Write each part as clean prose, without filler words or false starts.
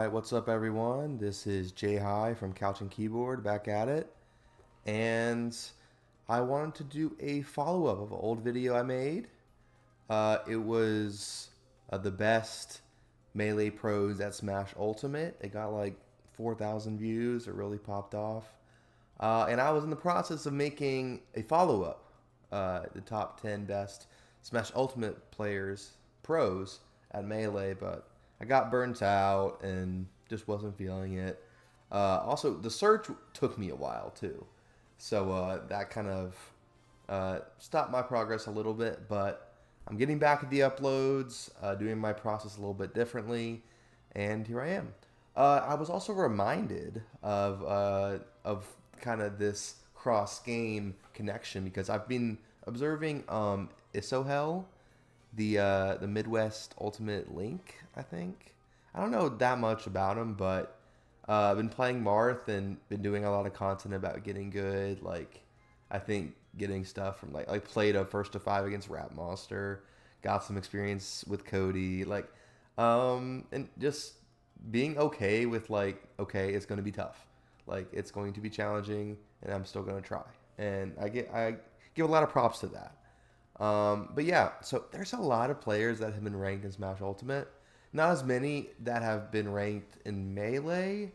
Alright, what's up everyone? This is Jay High from Couch and Keyboard back at it. And I wanted to do a follow-up of an old video I made. It was the best Melee pros at Smash Ultimate. It got like 4,000 views. It really popped off. And I was in the process of making a follow-up. The top 10 best Smash Ultimate players, pros at Melee, but I got burnt out and just wasn't feeling it. Also, the search took me a while too, so that kind of stopped my progress a little bit. But I'm getting back at the uploads, doing my process a little bit differently, and here I am. I was also reminded of kind of this cross game connection because I've been observing Isohel, the Midwest Ultimate Link, I think. I don't know that much about him, but I've been playing Marth and been doing a lot of content about getting good. Like, I think getting stuff from like played a first to five against Rat Monster, got some experience with Cody, and just being okay with like, okay, it's going to be tough, like it's going to be challenging, and I'm still going to try, and I give a lot of props to that. But yeah, so there's a lot of players that have been ranked in Smash Ultimate. Not as many that have been ranked in Melee,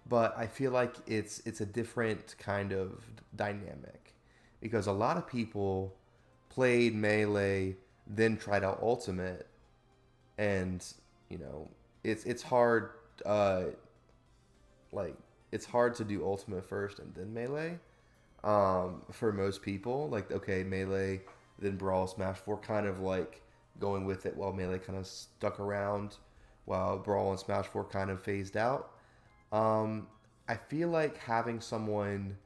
but I feel like it's a different kind of dynamic because a lot of people played Melee, then tried out Ultimate, and you know it's hard. Uh, like it's hard to do Ultimate first and then Melee. For most people, like okay, Melee, then Brawl, Smash 4, kind of like going with it while Melee kind of stuck around, while Brawl and Smash 4 kind of phased out. Um, I feel like having someone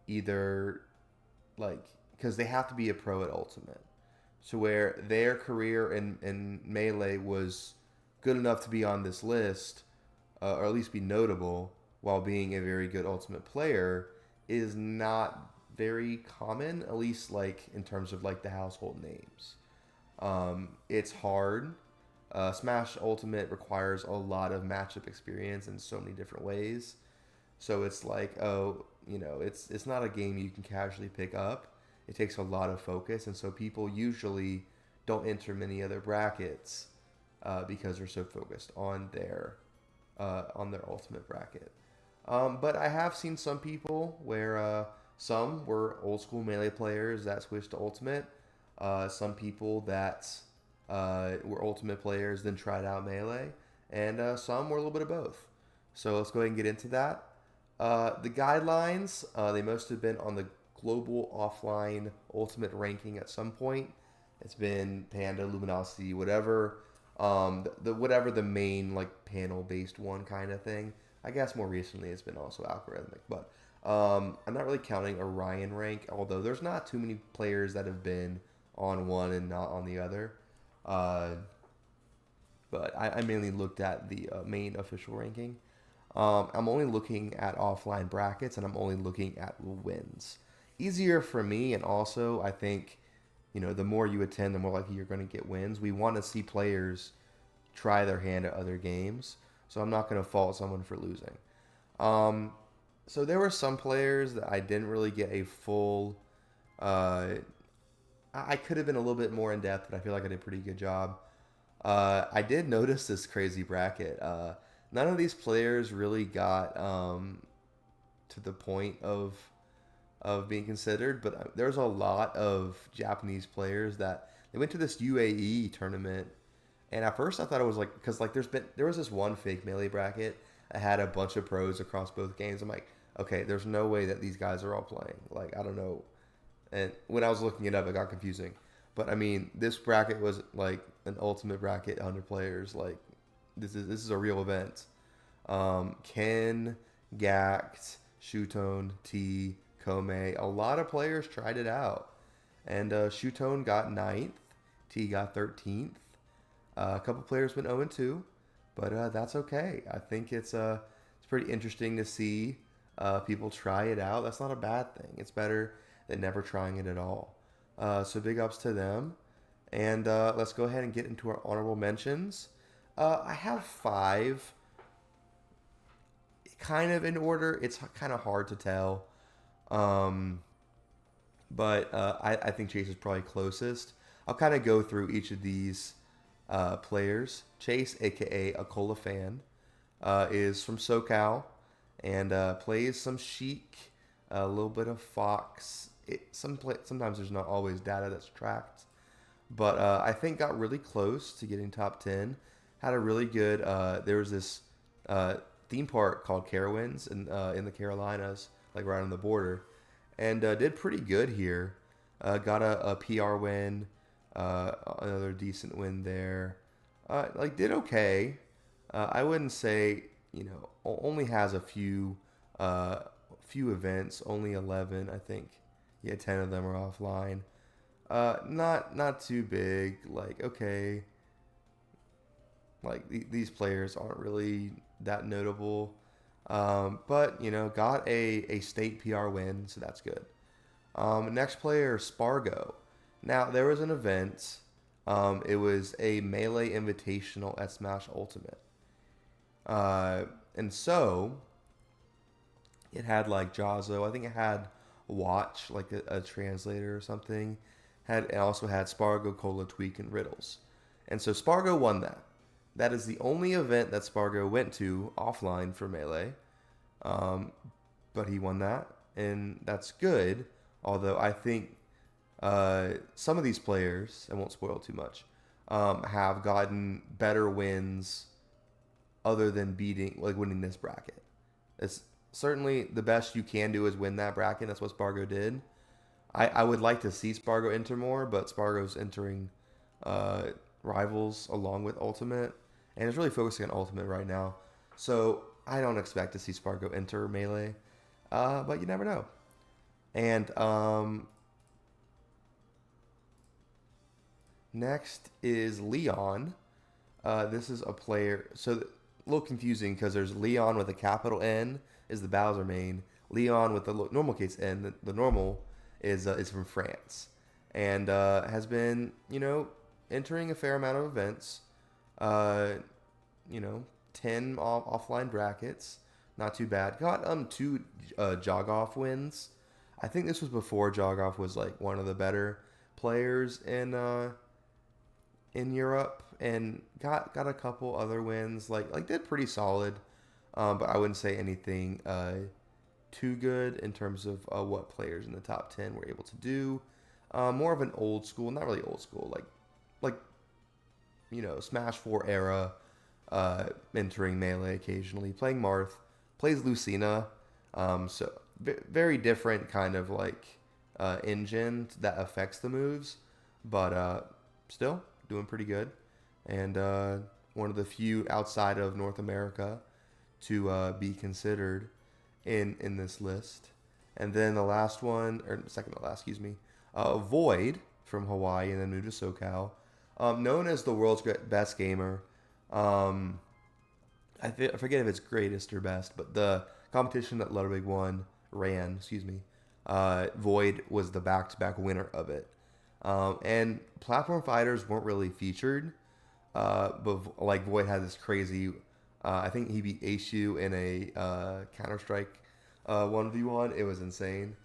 either like because they have to be a pro at Ultimate, so where their career in Melee was good enough to be on this list, or at least be notable while being a very good Ultimate player, is not very common, at least like in terms of like the household names. It's hard. Smash Ultimate requires a lot of matchup experience in so many different ways. So it's like, oh, it's not a game you can casually pick up. It takes a lot of focus, and so people usually don't enter many other brackets because they're so focused on their ultimate bracket. But I have seen some people where some were old school melee players that switched to ultimate. Some people that were ultimate players then tried out melee, and some were a little bit of both. So let's go ahead and get into that. The guidelines, they must have been on the global offline ultimate ranking at some point. It's been Panda, Luminosity, whatever. Whatever the main like panel based one kind of thing. I guess more recently it's been also algorithmic, but I'm not really counting Orion rank, although there's not too many players that have been on one and not on the other. Uh, but I mainly looked at the main official ranking. I'm only looking at offline brackets and I'm only looking at wins. Easier for me, and also I think the more you attend, the more likely you're going to get wins. We want to see players try their hand at other games, so I'm not going to fault someone for losing. Um, so there were some players that I didn't really get a full. Uh, I could have been a little bit more in depth, but I feel like I did a pretty good job. I did notice this crazy bracket. None of these players really got to the point of being considered, but there's a lot of Japanese players that they went to this UAE tournament, and at first I thought it was like because like there was this one fake melee bracket that had a bunch of pros across both games. I'm like, okay, there's no way that these guys are all playing. Like I don't know, and when I was looking it up, it got confusing. But I mean, this bracket was like an ultimate bracket, 100 players. Like this is a real event. Ken, Gact, Shutone, T, Kome, a lot of players tried it out, and Shutone got ninth, T got 13th. A couple players went 0 and 2, but that's okay. I think it's pretty interesting to see people try it out. That's not a bad thing. It's better than never trying it at all. So big ups to them. And let's go ahead and get into our honorable mentions. I have five. kind of in order. It's kind of hard to tell. Um, but I think Chase is probably closest. I'll kind of go through each of these players. Chase, aka Akola Fan, is from SoCal and plays some Sheik, a little bit of Fox. Sometimes there's not always data that's tracked, but I think got really close to getting top 10. Had a really good. There was this uh, theme park called Carowinds in the Carolinas, like right on the border, and did pretty good here. Got a PR win, another decent win there. Like did okay. I wouldn't say only has a few events, only 11 I think. Yeah, 10 of them are offline. Not too big. Like okay, like these players aren't really that notable. But got a state PR win, so that's good. Next player, Spargo. Now there was an event. It was a melee invitational at Smash Ultimate, and so it had like Jazzo. I think it had Watch, like a translator or something. It also had Spargo, Cola, Tweak, and Riddles. And so Spargo won that. That is the only event that Spargo went to offline for Melee. Um, but he won that, and that's good. Although I think some of these players, I won't spoil too much, have gotten better wins other than winning this bracket. It's certainly the best you can do is win that bracket. That's what Spargo did. I would like to see Spargo enter more, but Spargo's entering uh, Rivals along with Ultimate, and is really focusing on Ultimate right now. So I don't expect to see Spargo enter Melee, but you never know. And next is Leon. This is a player. So a little confusing because there's Leon with a capital N is the Bowser main. Leon with the normal case N. The normal is from France, and has been entering a fair amount of events. Uh, 10 offline brackets, not too bad. Got two Jogoff wins. I think this was before Jogoff was like one of the better players in Europe, and got a couple other wins. Like did pretty solid, but I wouldn't say anything too good in terms of what players in the top 10 were able to do. More of an old school, not really old school, like Smash 4 era, entering Melee occasionally, playing Marth, plays Lucina, so very different kind of like engine that affects the moves, but still doing pretty good, and one of the few outside of North America to be considered in this list. And then the last one, or second to last, excuse me, Void from Hawaii and then moved to SoCal, known as the world's best gamer. I forget if it's greatest or best, but the competition that Ludwig ran, excuse me, Void was the back-to-back winner of it. And platform fighters weren't really featured, but like Void had this crazy. I think he beat Aishu in a Counter Strike 1v1. It was insane.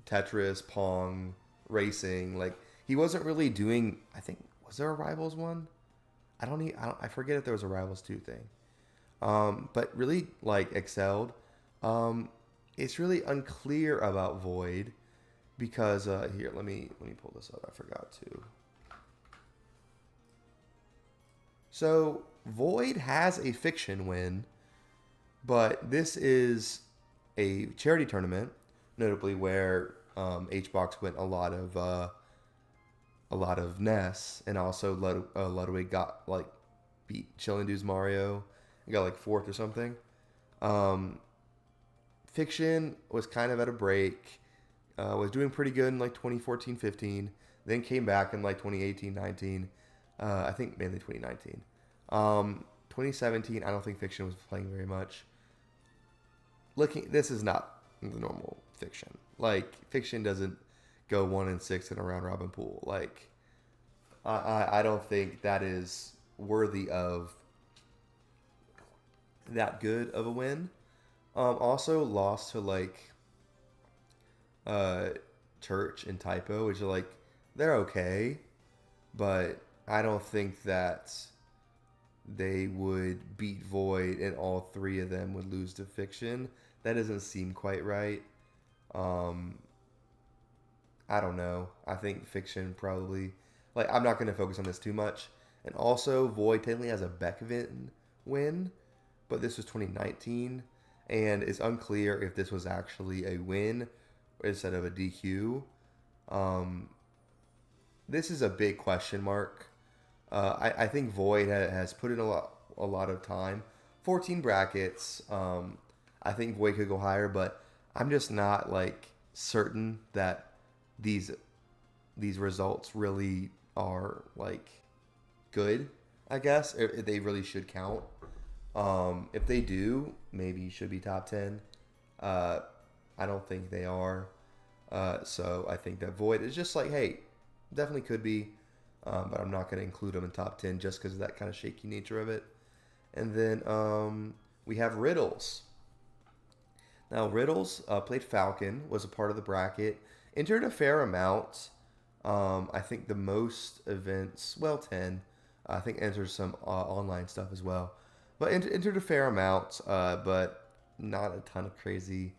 Tetris, Pong, racing. Like he wasn't really doing. I think was there a Rivals one? I forget if there was a Rivals 2 thing. But really like excelled. It's really unclear about Void because here let me pull this up. I forgot to. So Void has a Fiction win, but this is a charity tournament, notably where HBox went a lot of Ness, and also Ludwig got like beat Chilling Dudes Mario and got like fourth or something. Fiction was kind of at a break, was doing pretty good in like 2014-15, then came back in like 2018-19, I think mainly 2019. 2017, I don't think Fiction was playing very much. This is not the normal Fiction. Like Fiction doesn't go 1-6 in a round robin pool. Like I don't think that is worthy of that good of a win. Also lost to like uh, Church and Typo, which are like they're okay, but I don't think that they would beat Void and all three of them would lose to Fiction. That doesn't seem quite right. Um, I don't know. I think Fiction probably like I'm not going to focus on this too much. And also, Void technically has a Beckvin win, but this was 2019, and it's unclear if this was actually a win instead of a DQ. Um, this is a big question mark. I think Void has put in a lot of time. 14 brackets. I think Void could go higher, but I'm just not like certain that these these results really are like good. I guess if they really should count. If they do, maybe should be top 10. Uh, I don't think they are. So I think that Void is just like, hey, definitely could be, but I'm not going to include them in top 10 just because of that kind of shaky nature of it. And then we have Riddles. Now, Riddles played Falcon, was a part of the bracket, entered a fair amount. I think the most events, well, 10. I think entered some online stuff as well. But entered a fair amount, but not a ton of crazy.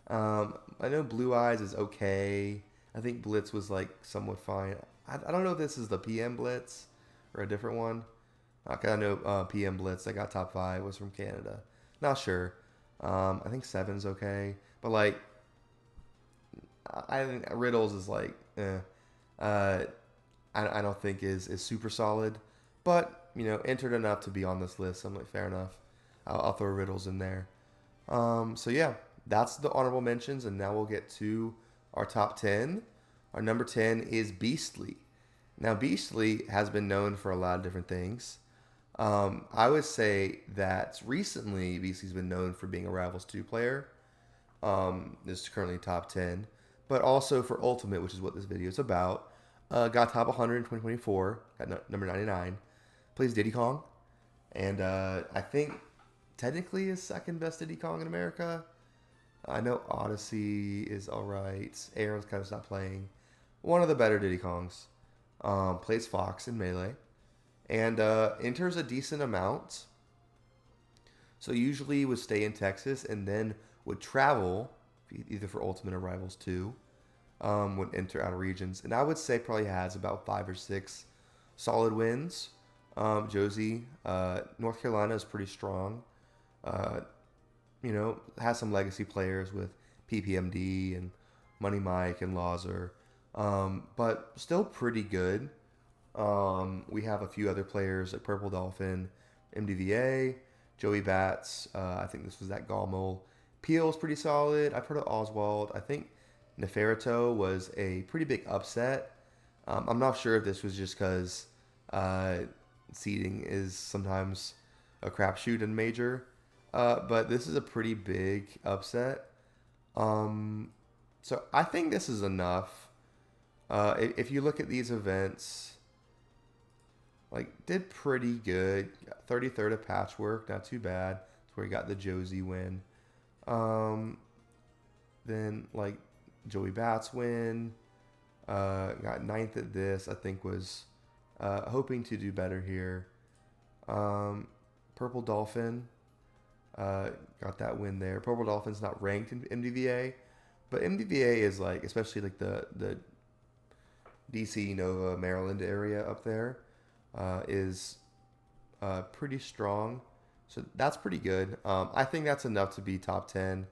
I know Blue Eyes is okay. I think Blitz was like somewhat fine. I don't know if this is the PM Blitz or a different one. I know PM Blitz that got top 5 was from Canada. Not sure. I think Seven's okay. But like, I think Riddles is like, Uh, I don't think is super solid, but entered enough to be on this list. I'm like, fair enough. I'll throw Riddles in there. So yeah, that's the honorable mentions, and now we'll get to our top 10. Our number 10 is Beastly. Now, Beastly has been known for a lot of different things. I would say that recently Beastly's been known for being a Rivals 2 player. This is currently top 10, but also for Ultimate, which is what this video is about. Got top 100 in 2024, got number 99. Plays Diddy Kong, and I think technically is second best Diddy Kong in America. I know Odyssey is alright. Aaron's kind of stopped playing. One of the better Diddy Kongs. Plays Fox in Melee, and enters a decent amount. So usually would stay in Texas and then would travel either for Ultimate or Rivals 2. Would enter out of regions, and I would say probably has about 5 or 6 solid wins. Josie, North Carolina is pretty strong. Uh, has some legacy players with PPMD and Money Mike and Lazer, but still pretty good. We have a few other players like Purple Dolphin, MDVA, Joey Bats. I think this was that Galmol. Peel's pretty solid. I've heard of Oswald. I think Neferito was a pretty big upset. I'm not sure if this was just because seeding is sometimes a crapshoot in major, but this is a pretty big upset. So I think this is enough. If you look at these events, like did pretty good. 33rd of Patchwork, not too bad. That's where he got the Josie win. Then like Joey Bats win. Got 9th at this. I think was hoping to do better here. Purple Dolphin got that win there. Purple Dolphin's not ranked in MDVA, but MDVA is like, especially like the DC, Nova, Maryland area up there, is pretty strong. So that's pretty good. I think that's enough to be top 10.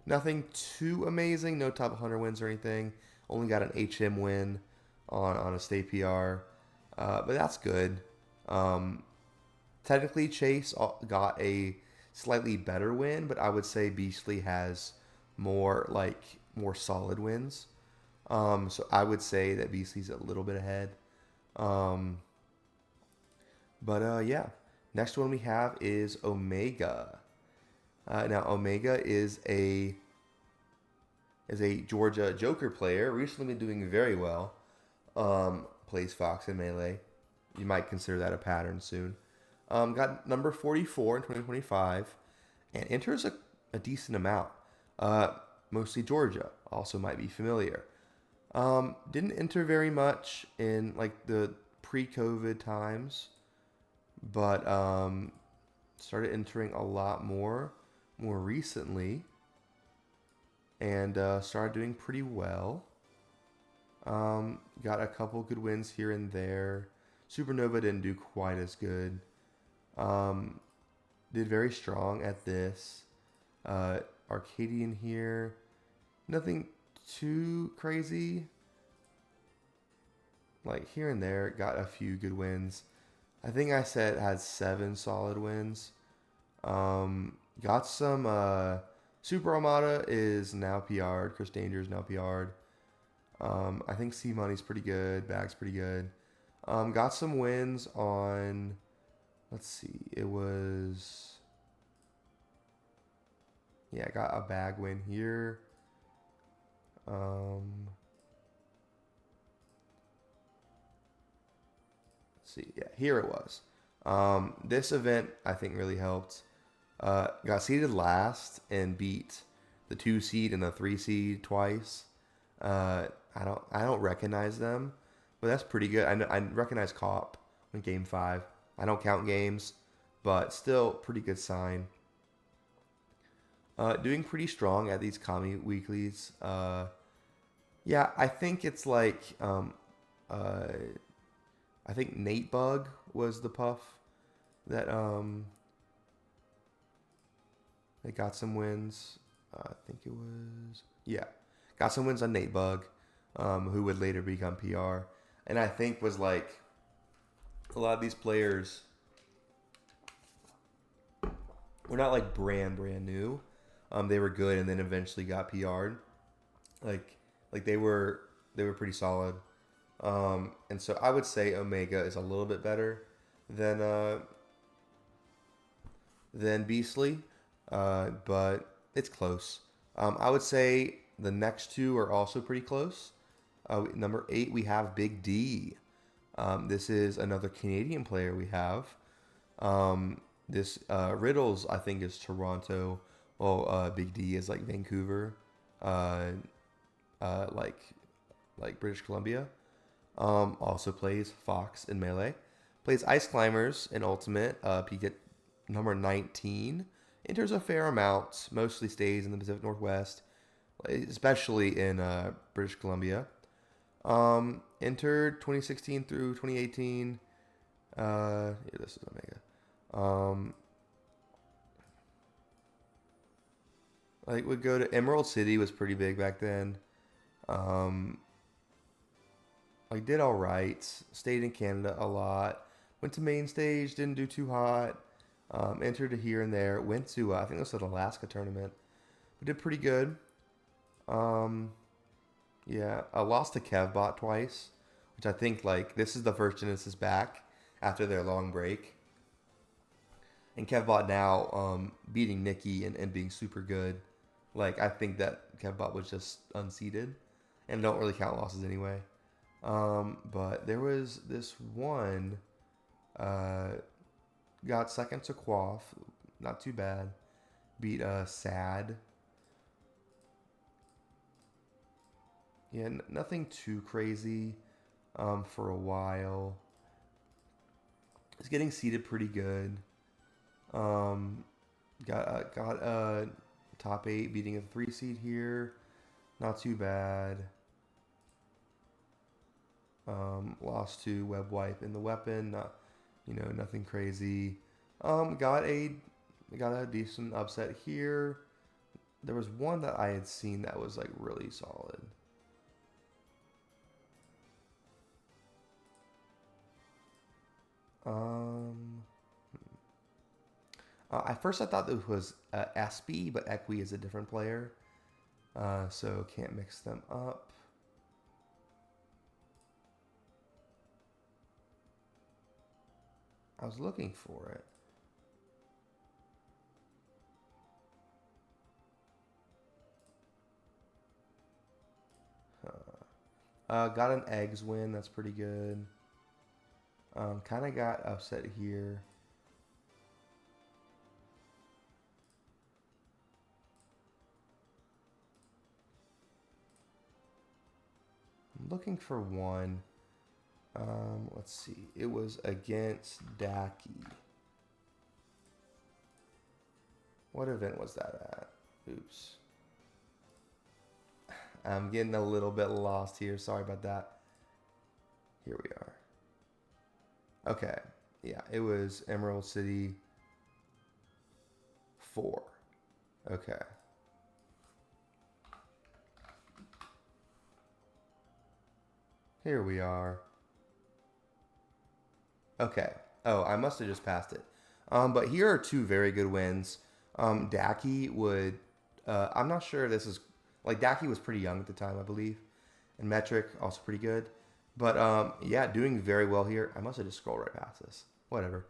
Nothing too amazing. No top 100 wins or anything. Only got an HM win on a state PR. But that's good. Technically, Chase got a slightly better win, but I would say Beastly has more solid wins. So I would say that Beastly's a little bit ahead. Yeah. Next one we have is Omega. Now Omega is a Georgia Joker player. Recently been doing very well. Plays Fox in Melee. You might consider that a pattern soon. Got number 44 in 2025. and enters a decent amount. Uh, Mostly Georgia, also might be familiar. Didn't enter very much in like the pre-COVID times, but started entering a lot more recently, and started doing pretty well. Got a couple good wins here and there. Supernova didn't do quite as good. Um, did very strong at this. Uh, Arcadian here, nothing too crazy. Like here and there, got a few good wins. I think I said had 7 solid wins. Got some. Super Armada is now PR'd. Chris Danger is now PR'd. I think C Money's pretty good. Bag's pretty good. Got some wins on. Let's see. It was. Yeah, I got a bag win here. Let's see. Yeah, here it was. This event I think really helped. Got seeded last and beat the 2 seed and the 3 seed twice. I don't recognize them, but that's pretty good. I recognize Cop in Game 5. I don't count games, but still pretty good sign. Doing pretty strong at these Kami weeklies. Yeah, I think it's like uh, I think Nate Bug was the puff that they got some wins. I think it was, yeah, got some wins on Nate Bug, who would later become PR, and I think was like a lot of these players were not like brand new. They were good and then eventually got PR'd. Like they were pretty solid. And so I would say Omega is a little bit better than Beastly, but it's close. I would say the next two are also pretty close. Number 8, we have Big D. This is another Canadian player we have. This Riddles, I think, is Toronto. Well, Big D is like Vancouver, uh, like British Columbia. Also plays Fox in Melee. Plays Ice Climbers in Ultimate. Peak at number 19. Enters a fair amount. Mostly stays in the Pacific Northwest, especially in British Columbia. Entered 2016 through 2018. Yeah, this is Omega. Like would go to Emerald City, was pretty big back then. Um, like did all right. Stayed in Canada a lot. Went to main stage, didn't do too hot. Entered here and there. Went to I think this was an Alaska tournament. But did pretty good. Yeah, I lost to Kevbot twice, which I think like this is the first Genesis back after their long break. And Kevbot now beating Nikki and being super good. Like I think that Kevbot was just unseated, and don't really count losses anyway. But there was this one, got second to Quaff, not too bad. Beat Sad. Yeah, nothing too crazy for a while. It's getting seated pretty good. Got top 8, beating a 3 seed here. Not too bad. Lost to Web Wipe in the weapon. Not, nothing crazy. Got a decent upset here. There was one that I had seen that was like really solid. At first I thought this was Espy, but Equi is a different player, so can't mix them up. I was looking for it. Got an eggs win. That's pretty good. Kind of got upset here. looking for one. Let's see. It was against Daki. What event was that at? Oops. I'm getting a little bit lost here. Sorry about that. Here we are. Okay. Yeah, it was Emerald City 4. Okay. Here we are. Okay. Oh, I must have just passed it. But here are two very good wins. Daki would. I'm not sure if this is like Daki was pretty young at the time, I believe, and Metric also pretty good. But yeah, doing very well here. I must have just scrolled right past this. Whatever.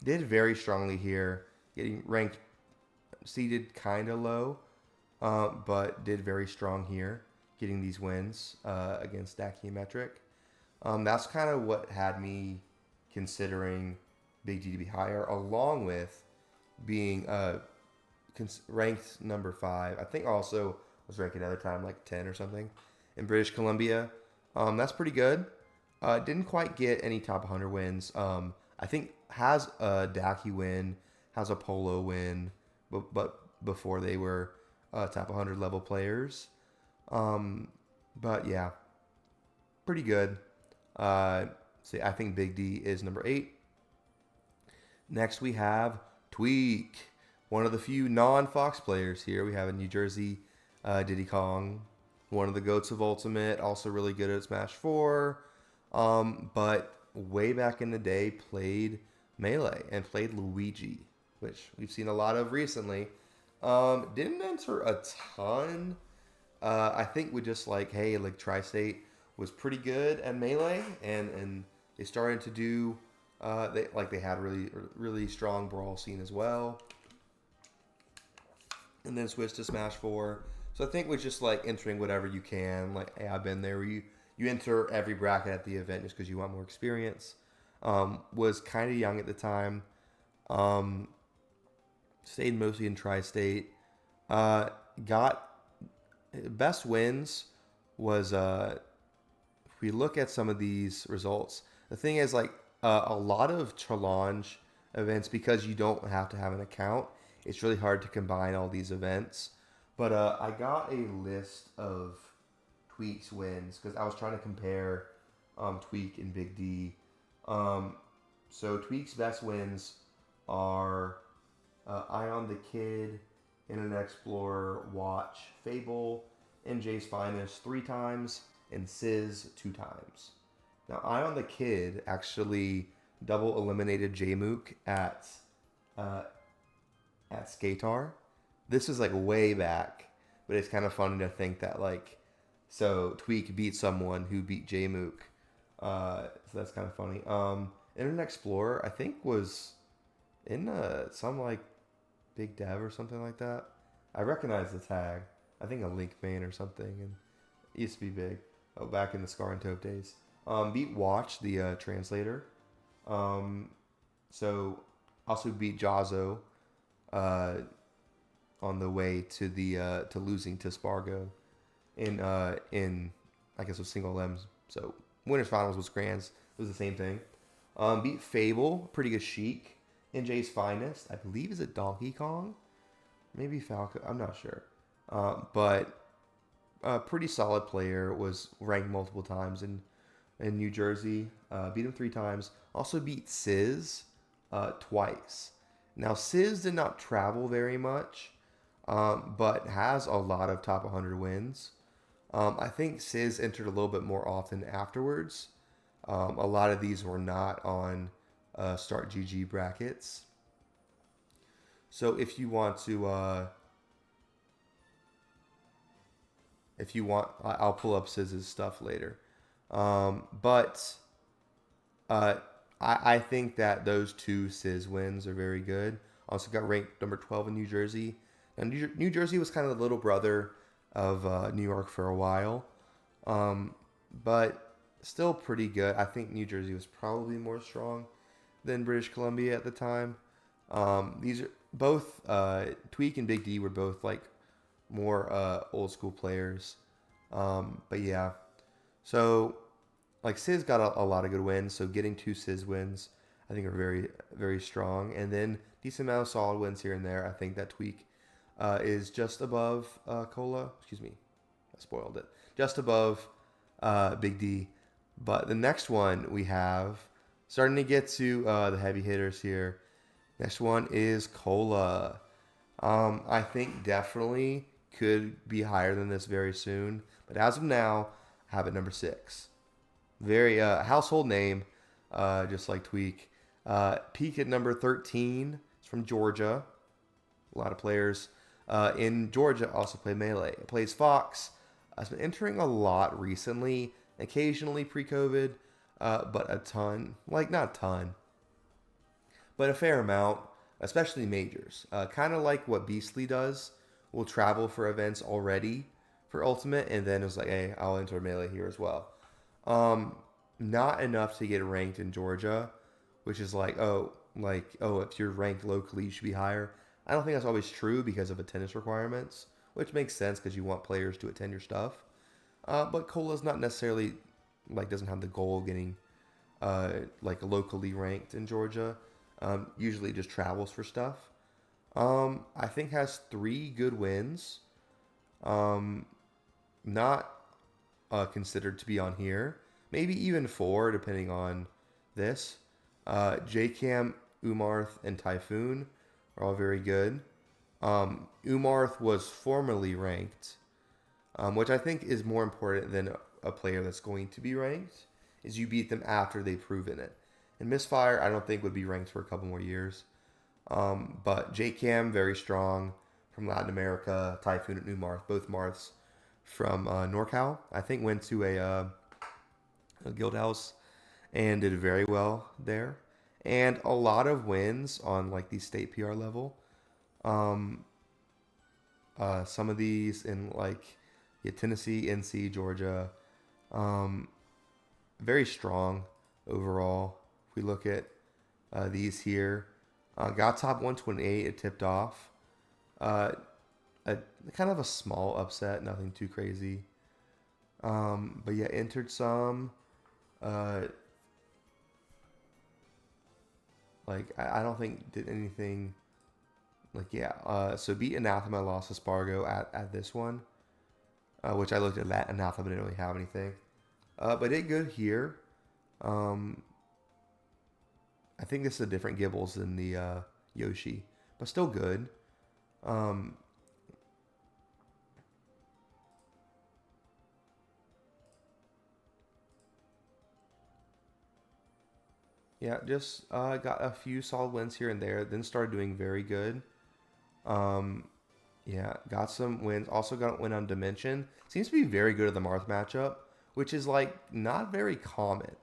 Did very strongly here, getting ranked, seated kind of low, but did very strong here, getting these wins against Daki and Metric. That's kind of what had me considering Big D to be higher, along with being ranked number 5. I think also was ranked another time like 10 or something in British Columbia. That's pretty good. Didn't quite get any top 100 wins. I think has a Daki win, has a Polo win, but before they were top 100 level players. But yeah, pretty good. See, I think Big D is number 8. Next we have Tweak, one of the few non-Fox players here. We have a New Jersey Diddy Kong, one of the goats of Ultimate, also really good at Smash 4. But way back in the day, played Melee and played Luigi, which we've seen a lot of recently. Didn't enter a ton. I think we just like, hey, like Tri-State was pretty good at Melee, and they started to do. They had really strong brawl scene as well, and then switched to Smash 4. So I think we're just like entering whatever you can. Like, hey, I've been there. Where you enter every bracket at the event just because you want more experience. Was kind of young at the time. Stayed mostly in Tri-State. Got best wins was if we look at some of these results. The thing is like. A lot of challenge events, because you don't have to have an account, it's really hard to combine all these events. But I got a list of Tweak's wins because I was trying to compare Tweak and Big D. So Tweak's best wins are Ion the Kid, Internet Explorer, Watch, Fable, NJ's Finest 3 times, and Sizz 2 times. Now, Ion the Kid actually double eliminated Jmook at Skatar. This is like way back, but it's kind of funny to think that like, so Tweak beat someone who beat Jmook. So that's kind of funny. Internet Explorer, I think, was in some like Big Dev or something like that. I recognize the tag. I think a Link main or something, and it used to be big. Oh, back in the Scar and Toph days. Beat Watch, the translator. So also beat Jazzo on the way to the to losing to Spargo in I guess with single M's. So winners finals was Grands. It was the same thing. Beat Fable, pretty good Sheik. NJ's Finest, I believe, is it Donkey Kong? Maybe Falco. I'm not sure. But a pretty solid player. Was ranked multiple times in New Jersey. Beat him 3 times. Also beat Sizz twice. Now, Sizz did not travel very much, but has a lot of top 100 wins. I think Sizz entered a little bit more often afterwards. A lot of these were not on Start GG brackets. So if you want to, I'll pull up Sizz's stuff later. But I think that those 2 Sizz wins are very good. Also got ranked number 12 in New Jersey. Now, New Jersey was kind of the little brother of New York for a while, but still pretty good. I think New Jersey was probably more strong than British Columbia at the time. These are both Tweak and Big D were both like more old school players. But yeah, So, like Sizz got a lot of good wins. So getting two Sizz wins, I think are very very strong. And then decent amount of solid wins here and there. I think that Tweak is just above Cola. Excuse me, I spoiled it. Just above Big D. But the next one we have, starting to get to the heavy hitters here. Next one is Cola. I think definitely could be higher than this very soon. But as of now, I have it number six. Very household name, just like Tweak. Peak at number 13. It's from Georgia. A lot of players in Georgia also play Melee. It plays Fox. It's been entering a lot recently, occasionally pre-COVID, but a ton. Like, not a ton, but a fair amount, especially majors. Kind of like what Beastly does. Will travel for events already for Ultimate, and then it's like, hey, I'll enter Melee here as well. Um, Not enough to get ranked in Georgia, which is like, if you're ranked locally, you should be higher. I don't think that's always true because of attendance requirements, which makes sense because you want players to attend your stuff. But Cola's not necessarily like doesn't have the goal of getting like locally ranked in Georgia. Usually just travels for stuff. I think has three good wins. Um, Not considered to be on here. Maybe even four, depending on this. JCam, Umarth, and Typhoon are all very good. Umarth was formerly ranked, which I think is more important than a player that's going to be ranked, is you beat them after they've proven it. And Misfire, I don't think would be ranked for a couple more years. But JCam, very strong from Latin America. Typhoon and Umarth, both Marths from NorCal. I think went to a guild house and did very well there. And a lot of wins on like the state PR level. Um, some of these in like Tennessee, NC, Georgia. Um, Very strong overall. If we look at these here, got top 128. It tipped off. Uh, a kind of a small upset, nothing too crazy. But yeah, entered some. Uh, I don't think did anything. Like yeah. So beat Anathema, lost to Spargo at this one, which I looked at that Anathema didn't really have anything. But did good here. Um, I think this is a different Gibbles than the Yoshi, but still good. Um, yeah, just got a few solid wins here and there. Then started doing very good. Um, yeah, got some wins. Also got a win on Dimension. Seems to be very good at the Marth matchup, which is like not very common.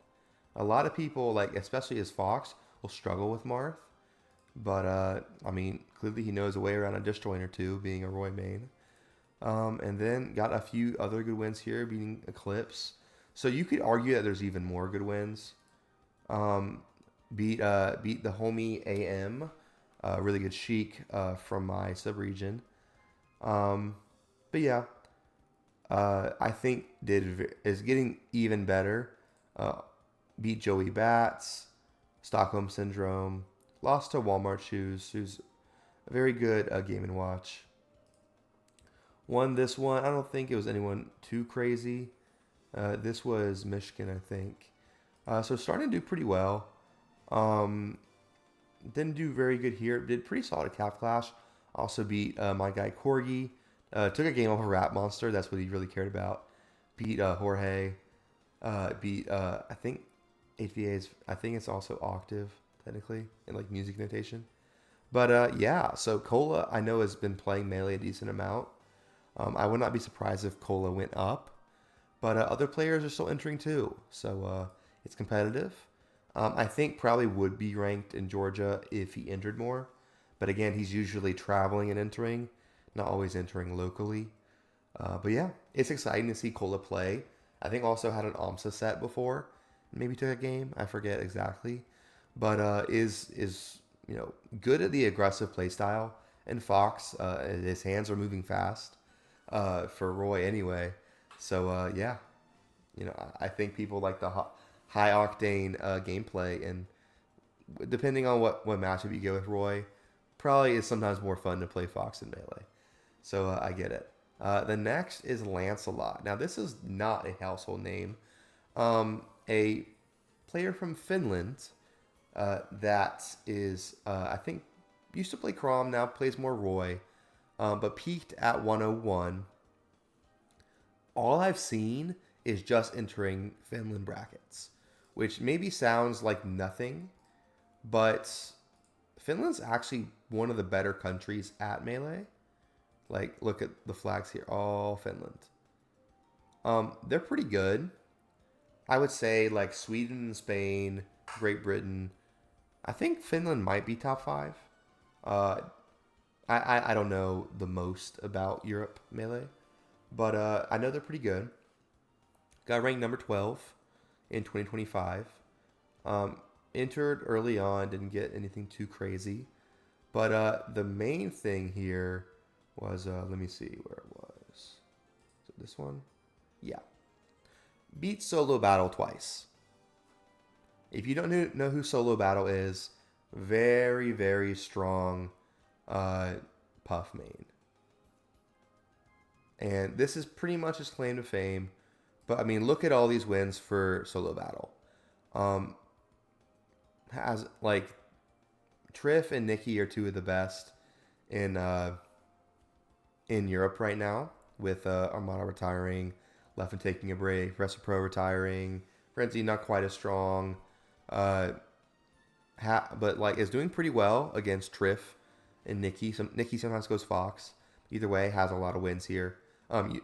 A lot of people, like especially as Fox, will struggle with Marth. But I mean, clearly he knows a way around a disjoint or two, being a Roy main. And then got a few other good wins here, beating Eclipse. So you could argue that there's even more good wins. Um, beat the homie AM, really good Sheik from my subregion. Um, but yeah, I think is getting even better. Uh, Beat Joey Bats, Stockholm Syndrome, lost to Walmart Shoes, who's a very good Game and Watch. Won this one. I don't think it was anyone too crazy. This was Michigan, I think. So starting to do pretty well. Um, didn't do very good here. Did pretty solid at Calf Clash. Also beat my guy Corgi. Took a game off of Rap Monster. That's what he really cared about. Beat Jorge. Beat I think HVA's. I think it's also octave technically in like music notation. But yeah, so Cola I know has been playing Melee a decent amount. I would not be surprised if Cola went up, but other players are still entering too. So it's competitive. I think probably would be ranked in Georgia if he entered more. But again, he's usually traveling and entering, not always entering locally. But yeah, it's exciting to see Cola play. I think also had an AMSA set before. Maybe took a game. I forget exactly. But is good at the aggressive play style. And Fox, his hands are moving fast for Roy anyway. So yeah, I think people like the high octane gameplay, and depending on what matchup you go with Roy, probably is sometimes more fun to play Fox in Melee. So I get it. The next is Lancelot. Now this is not a household name. A player from Finland that is, I think, used to play Crom, now plays more Roy, but peaked at 101. All I've seen is just entering Finland brackets, which maybe sounds like nothing, but Finland's actually one of the better countries at Melee. Like, look at the flags here, all Finland. They're pretty good. I would say like Sweden and Spain, Great Britain. I think Finland might be top five. Uh, I don't know the most about Europe Melee, but I know they're pretty good. Got ranked number 12 in 2025. Um, Entered early on, didn't get anything too crazy. But the main thing here was, let me see where it was. Is it this one? Yeah. Beat Solo Battle twice. If you don't know who Solo Battle is, very, very strong Puff main. And this is pretty much his claim to fame. But, I mean, look at all these wins for Solo Battle. Has, like, Triff and Nikki are two of the best in Europe right now, with Armada retiring, Leffen taking a break, Recipro retiring, Frenzy not quite as strong, but like is doing pretty well against Triff and Nikki. Nikki sometimes goes Fox. Either way, has a lot of wins here.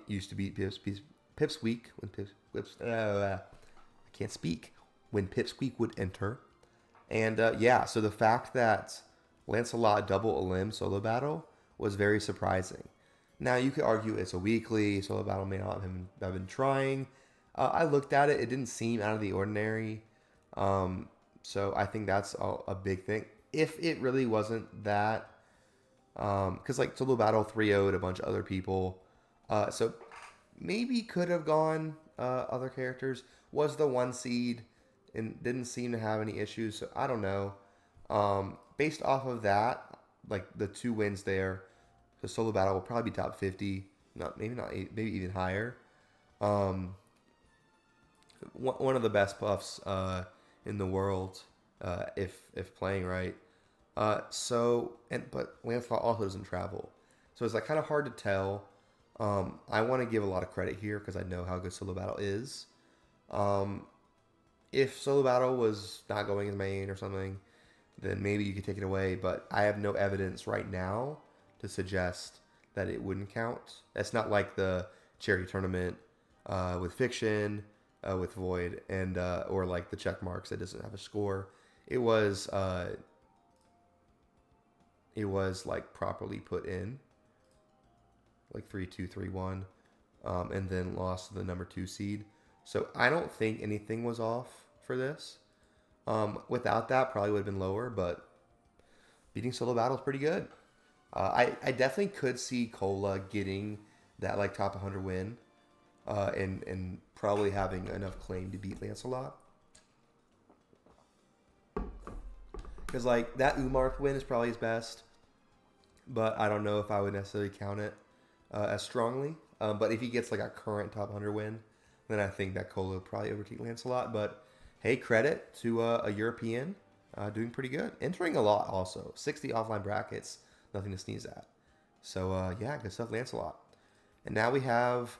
Used to beat Pipsqueak when I can't speak when Pipsqueak would enter, and yeah. So the fact that Lancelot double Elim solo battle was very surprising. Now, you could argue it's a weekly, solo battle may not have been trying. I looked at it. It didn't seem out of the ordinary. So I think that's a big thing. If it really wasn't that, because like solo battle 3-0'd a bunch of other people. So maybe could have gone other characters. Was the 1 seed and didn't seem to have any issues. So I don't know. Based off of that, like the 2 wins there, the solo battle will probably be top 50, maybe even higher. One of the best puffs in the world, if playing right. But Lancelot also doesn't travel, so it's like kind of hard to tell. I want to give a lot of credit here because I know how good solo battle is. If solo battle was not going as main or something, then maybe you could take it away. But I have no evidence right now to suggest that it wouldn't count. That's not like the charity tournament with Fiction, with Void, and or like the check marks that doesn't have a score. It was like properly put in, like 3-2, 3-1, and then lost to the number 2 seed. So I don't think anything was off for this. Without that, probably would have been lower, but beating solo battle is pretty good. I definitely could see Cola getting that like top 100 win, and probably having enough claim to beat Lancelot. Because like that Umarth win is probably his best, but I don't know if I would necessarily count it as strongly. But if he gets like a current top 100 win, then I think that Cola would probably overtake Lancelot. But hey, credit to a European doing pretty good, entering a lot also. 60 offline brackets. Nothing to sneeze at. So, yeah, good stuff, Lancelot. And now we have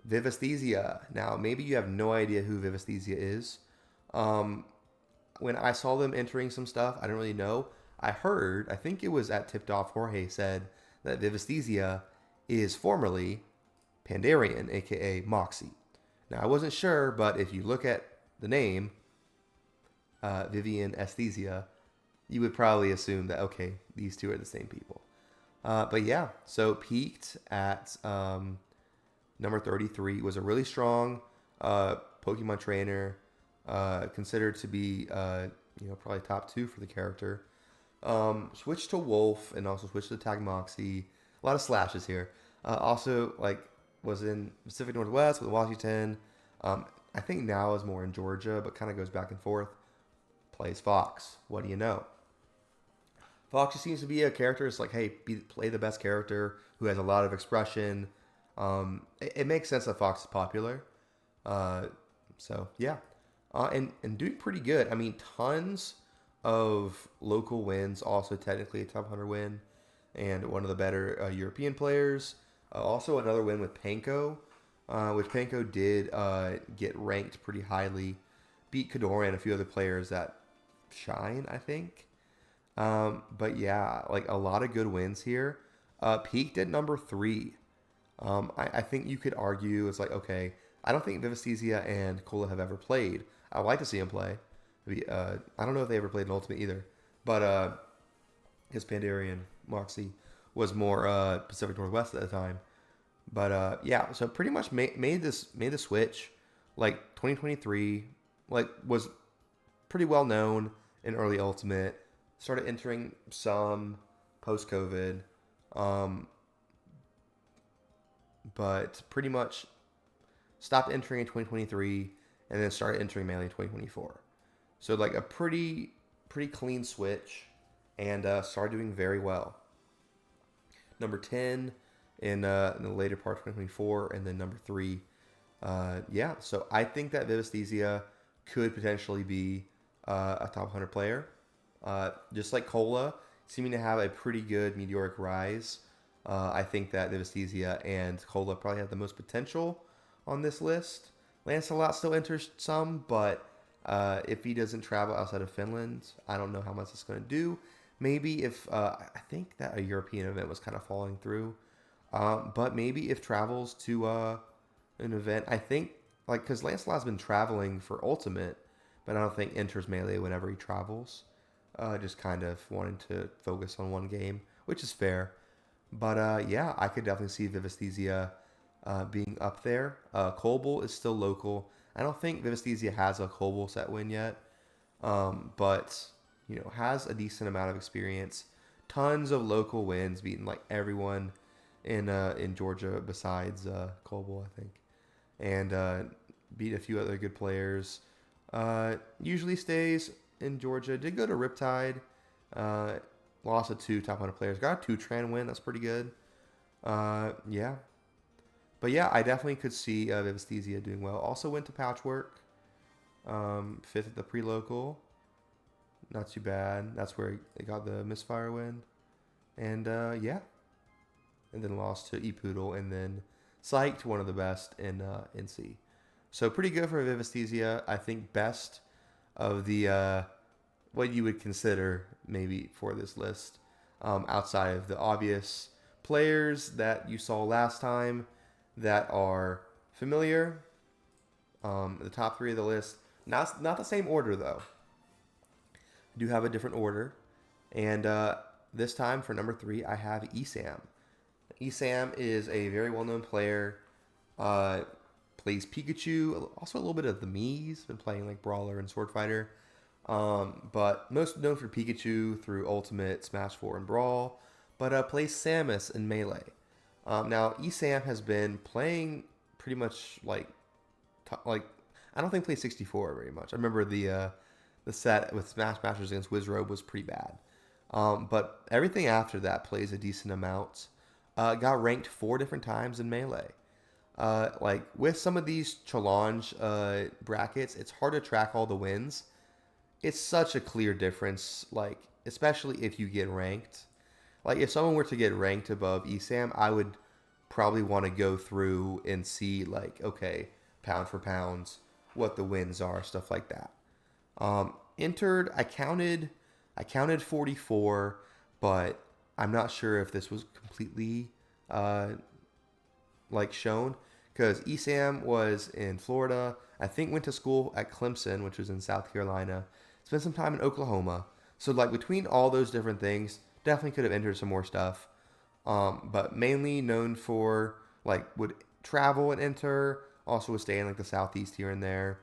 Vivesthesia. Now, maybe you have no idea who Vivesthesia is. When I saw them entering some stuff, I didn't really know. I think it was at Tipped Off, Jorge said that Vivesthesia is formerly Pandarian, a.k.a. Moxie. Now, I wasn't sure, but if you look at the name, Vivian Esthesia, you would probably assume that, okay, these two are the same people. But yeah, so peaked at number 33, was a really strong Pokemon trainer, considered to be, probably top 2 for the character. Switched to Wolf and also switched to Tag Moxie. A lot of slashes here. Also, like, was in Pacific Northwest with Washington. I think now is more in Georgia, but kind of goes back and forth. Plays Fox. What do you know? Fox just seems to be a character. It's like, hey, play the best character who has a lot of expression. It makes sense that Fox is popular. Uh, so yeah, and doing pretty good. I mean, tons of local wins. Also, technically a top 100 win, and one of the better European players. Also, another win with Panko, which Panko did get ranked pretty highly. Beat Kadora and a few other players that shine, I think. But yeah, like a lot of good wins here. Peaked at number 3. I think you could argue it's like, okay, I don't think Vivisthesia and Cola have ever played. I'd like to see them play. I don't know if they ever played an Ultimate either, but his Pandarian Moxie was more Pacific Northwest at the time. But yeah, so pretty much made the switch, like 2023, like was pretty well known in early Ultimate. Started entering some post COVID, um, but pretty much stopped entering in 2023 and then started entering Melee in 2024. So like a pretty clean switch, and started doing very well. Number 10 in the later part of 2024, and then number 3. Yeah, so I think that Vivisthesia could potentially be a top 100 player. Just like Cola, seeming to have a pretty good meteoric rise. I think that Vivisthesia and Cola probably have the most potential on this list. Lancelot still enters some, but if he doesn't travel outside of Finland, I don't know how much it's going to do. Maybe if I think that a European event was kind of falling through, but maybe if travels to an event, I think like because Lancelot's been traveling for Ultimate, but I don't think enters Melee whenever he travels. Just kind of wanting to focus on one game, which is fair. But yeah, I could definitely see Vivisthesia being up there. Colbul is still local. I don't think Vivisthesia has a Colbul set win yet, but you know has a decent amount of experience. Tons of local wins, beating like everyone in Georgia besides Colbul, I think, and beat a few other good players. Usually stays in Georgia. Did go to Riptide. Uh, Lost to 2 top 100 players. Got a 2-Tran win. That's pretty good. Yeah. But yeah, I definitely could see Vivisthesia doing well. Also went to Patchwork. 5th at the pre-local. Not too bad. That's where they got the Misfire win. And yeah. And then lost to Epoodle. And then Psyched, one of the best in NC. So pretty good for Vivisthesia. I think best of the what you would consider maybe for this list, outside of the obvious players that you saw last time that are familiar. The top 3 of the list, not the same order though. I do have a different order, and this time for number 3 I have Esam. Esam is a very well-known player. Plays Pikachu, also a little bit of the Mii's. Been playing like Brawler and Sword Fighter. But most known for Pikachu through Ultimate, Smash 4, and Brawl. But plays Samus in Melee. Now, Esam has been playing pretty much like I don't think plays 64 very much. I remember the set with Smash Masters against Wizrobe was pretty bad. But everything after that plays a decent amount. Got ranked 4 different times in Melee. Like with some of these challenge brackets, it's hard to track all the wins. It's such a clear difference, like especially if you get ranked. Like if someone were to get ranked above Esam, I would probably want to go through and see like, okay, pound for pounds, what the wins are, stuff like that. Entered, I counted 44, but I'm not sure if this was completely like shown because Esam was in Florida. I think went to school at Clemson, which was in South Carolina. Spent some time in Oklahoma. So like between all those different things, definitely could have entered some more stuff. But mainly known for like would travel and enter. Also would stay in like the southeast here and there.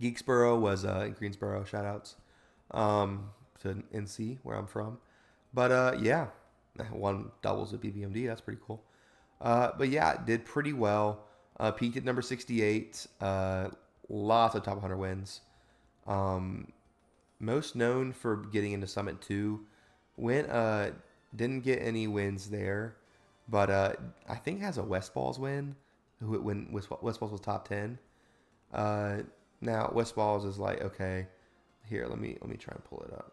Geeksboro was in Greensboro. Shoutouts to NC where I'm from. But yeah, won doubles at BBMD. That's pretty cool. But yeah, did pretty well. Peaked at number 68. Lots of top 100 wins. Most known for getting into Summit 2. Didn't get any wins there, but I think has a West Balls win. When West Balls was top 10. Uh, Now West Balls is like, okay, here let me try and pull it up.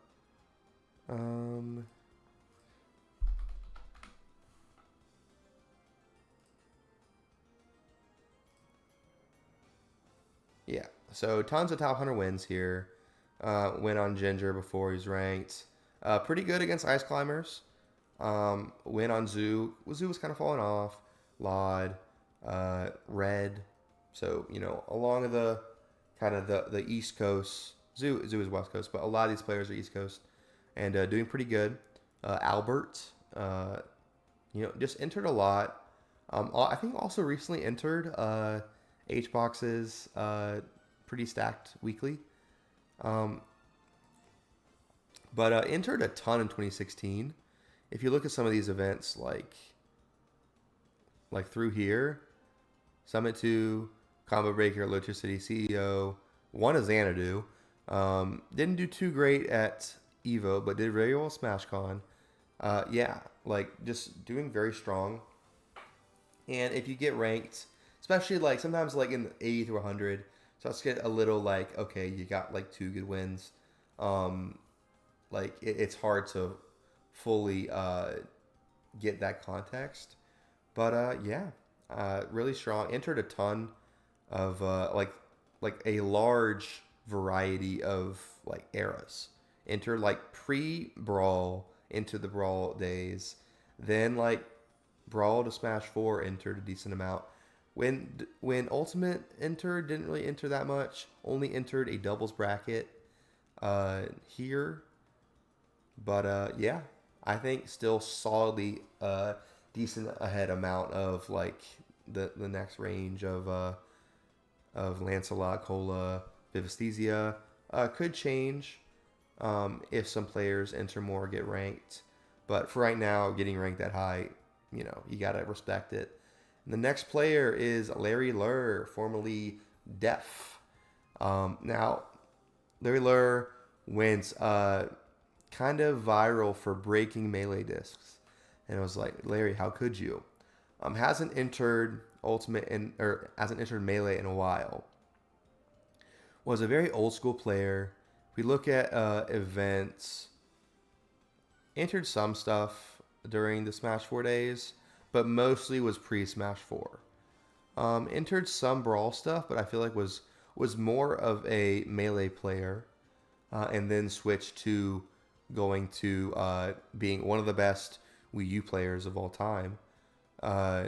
Yeah, so tons of top 100 wins here. Win on Ginger before he's ranked. Pretty good against Ice Climbers. Win on Zoo. Zoo was kind of falling off. Laud, Red. So, along the kind of the East Coast. Zoo is West Coast, but a lot of these players are East Coast and doing pretty good. Albert, just entered a lot. I think also recently entered H boxes, pretty stacked weekly. Um, but entered a ton in 2016. If you look at some of these events, like through here, Summit 2, Combo Breaker, Lotus City CEO, won a Xanadu. Didn't do too great at Evo, but did very well at SmashCon. Yeah, like just doing very strong. And if you get ranked, especially like sometimes like in the 80 through 100, so let's get a little like, okay, you got like two good wins. Um, it's hard to fully get that context. But yeah, really strong. Entered a ton of like a large variety of like eras. Entered like pre-brawl into the brawl days, then like brawl to Smash 4 entered a decent amount. When Ultimate entered, didn't really enter that much. Only entered a doubles bracket here, but yeah, I think still solidly decent ahead amount of like the next range of Lancelot, Cola, Vivisthesia. Could change if some players enter more or get ranked. But for right now, getting ranked that high, you got to respect it. And the next player is Larry Lurr, formerly Def. Now, Larry Lurr went kind of viral for breaking melee discs. And I was like, Larry, how could you? Hasn't entered or hasn't entered melee in a while. Was a very old school player. If we look at events, entered some stuff during the Smash 4 days, but mostly was pre Smash 4. Entered some Brawl stuff, but I feel like was more of a melee player, and then switched to going to being one of the best Wii U players of all time, uh,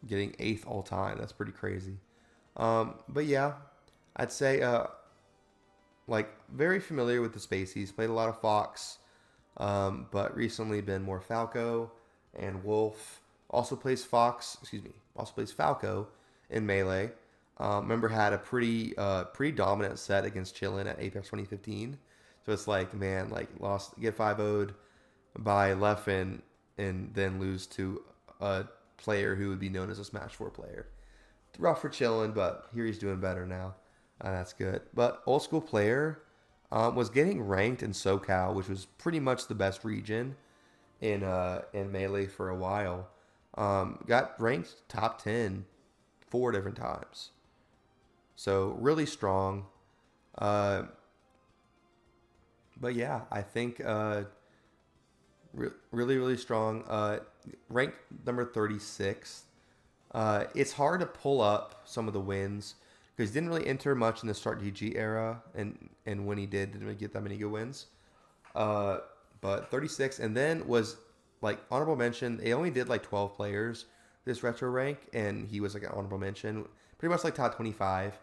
getting eighth all time. That's pretty crazy. But yeah, I'd say like very familiar with the Spaceys. Played a lot of Fox, but recently been more Falco and Wolf. Also plays Fox. Excuse me. Also plays Falco in Melee. Remember had a pretty dominant set against Chillin at Apex 2015. So it's like, man, like get 5-0'd by Leffen and then lose to a player who would be known as a Smash 4 player. Rough for Chillin, but here he's doing better now. That's good. But old school player was getting ranked in SoCal, which was pretty much the best region in Melee for a while. Got ranked top 10 four different times. So really strong. But yeah, I think really, really strong. Ranked number 36. It's hard to pull up some of the wins because he didn't really enter much in the Start DG era, and when he didn't really get that many good wins. But 36, and then was like honorable mention. They only did like 12 players this retro rank, and he was like an honorable mention, pretty much like top 25.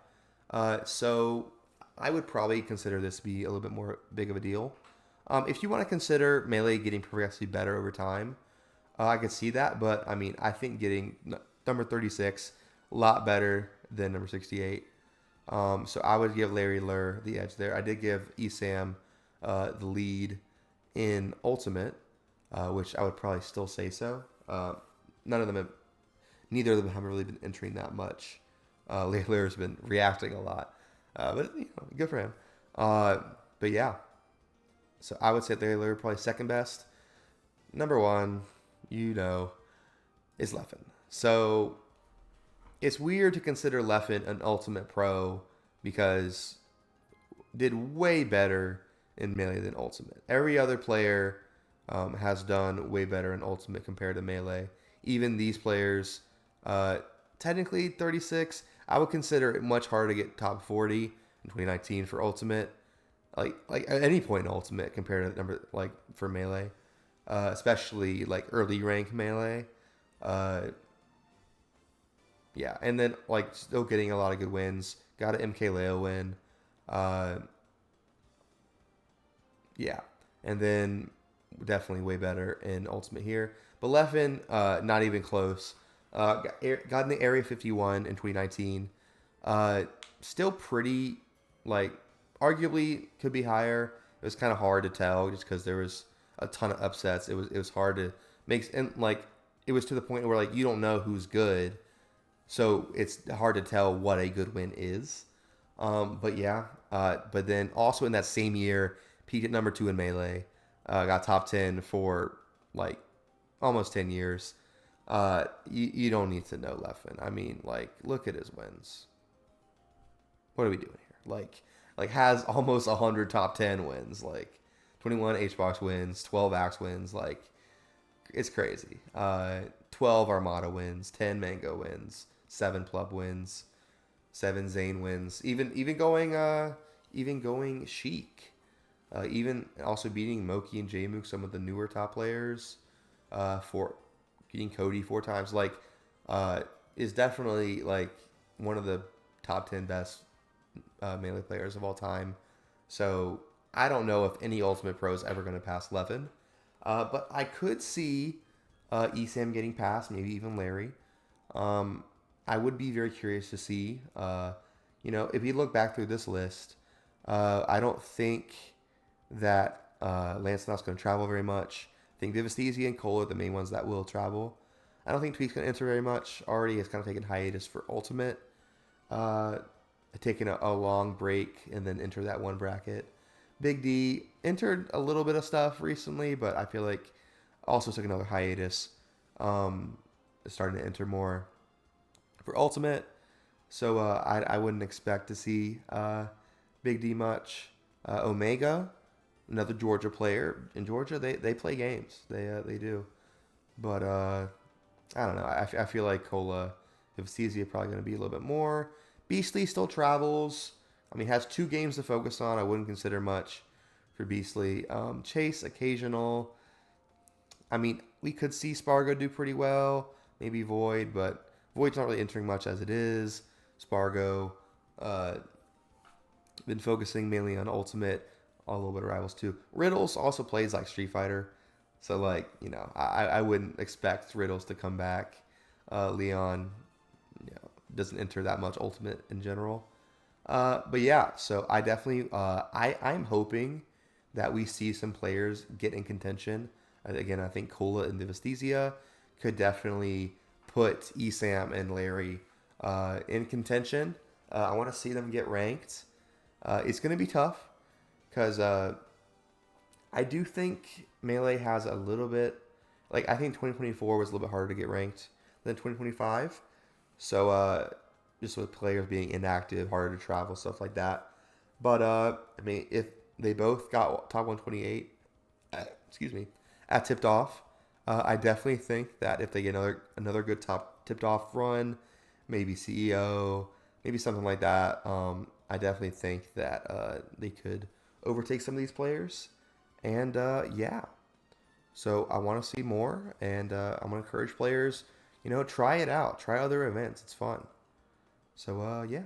So I would probably consider this to be a little bit more big of a deal. If you want to consider Melee getting progressively better over time, I could see that. But I mean, I think getting number 36 a lot better than number 68. So I would give Larry Lurr the edge there. I did give Esam the lead in Ultimate, which I would probably still say so. None of them neither of them have really been entering that much. Layler's been reacting a lot, but good for him. Uh, but yeah, so I would say Layler probably second best. Number one, is Leffen. So it's weird to consider Leffen an Ultimate Pro because did way better in Melee than Ultimate. Every other player has done way better in Ultimate compared to Melee. Even these players, uh, technically 36, I would consider it much harder to get top 40 in 2019 for Ultimate. Like at any point in Ultimate compared to the number like for Melee, especially like early rank Melee. Uh, yeah, and then like still getting a lot of good wins. Got an MKLeo win. Uh, yeah, and then definitely way better in Ultimate here. But Leffen, not even close. Got in the Area 51 in 2019. Uh, Still pretty, like, arguably could be higher. It was kind of hard to tell just because there was a ton of upsets. It was hard to make, and like it was to the point where like you don't know who's good, so it's hard to tell what a good win is. But yeah, but then also in that same year, peaked at number 2 in Melee. Got top 10 for like almost 10 years. You don't need to know Leffen. I mean, like, look at his wins. What are we doing here? Like has almost 100 top 10 wins. Like 21 HBox wins, 12 Axe wins. Like it's crazy. 12 Armada wins, 10 Mango wins, 7 Plub wins, 7 Zane wins. Even going Sheik. Even also beating Moki and Jmook, some of the newer top players. For beating Cody 4 times. Like is definitely like one of the top 10 best Melee players of all time. So I don't know if any Ultimate Pro is ever going to pass Levin. But I could see Esam getting past, maybe even Larry. I would be very curious to see. If you look back through this list, I don't think that Lancelot's going to travel very much. I think Vivastesia and Cole are the main ones that will travel. I don't think Tweak's going to enter very much. Already has kind of taken hiatus for Ultimate. Uh, Taken a long break and then enter that one bracket. Big D entered a little bit of stuff recently, but I feel like also took another hiatus. Starting to enter more for Ultimate. So I wouldn't expect to see Big D much. Omega, another Georgia player. In Georgia, they play games. They do. But I don't know. I feel like Cola, if Cesia, probably going to be a little bit more. Beastly still travels. I mean, has 2 games to focus on. I wouldn't consider much for Beastly. Chase, occasional. I mean, we could see Spargo do pretty well. Maybe Void, but Void's not really entering much as it is. Spargo, uh, been focusing mainly on Ultimate, a little bit of Rivals too. Riddles also plays like Street Fighter. So, like, I wouldn't expect Riddles to come back. Leon, doesn't enter that much Ultimate in general. But yeah, so I definitely, I'm hoping that we see some players get in contention. Again, I think Cola and Vivastesia could definitely put Esam and Larry in contention. I want to see them get ranked. It's going to be tough because I do think Melee has a little bit, like, I think 2024 was a little bit harder to get ranked than 2025. So just with players being inactive, harder to travel, stuff like that. But I mean, if they both got top 128, excuse me, at tipped off, I definitely think that if they get another good top tipped off run, maybe CEO, maybe something like that, I definitely think that they could overtake some of these players. And yeah, so I want to see more, and I'm gonna encourage players, try it out, try other events. It's fun. So yeah.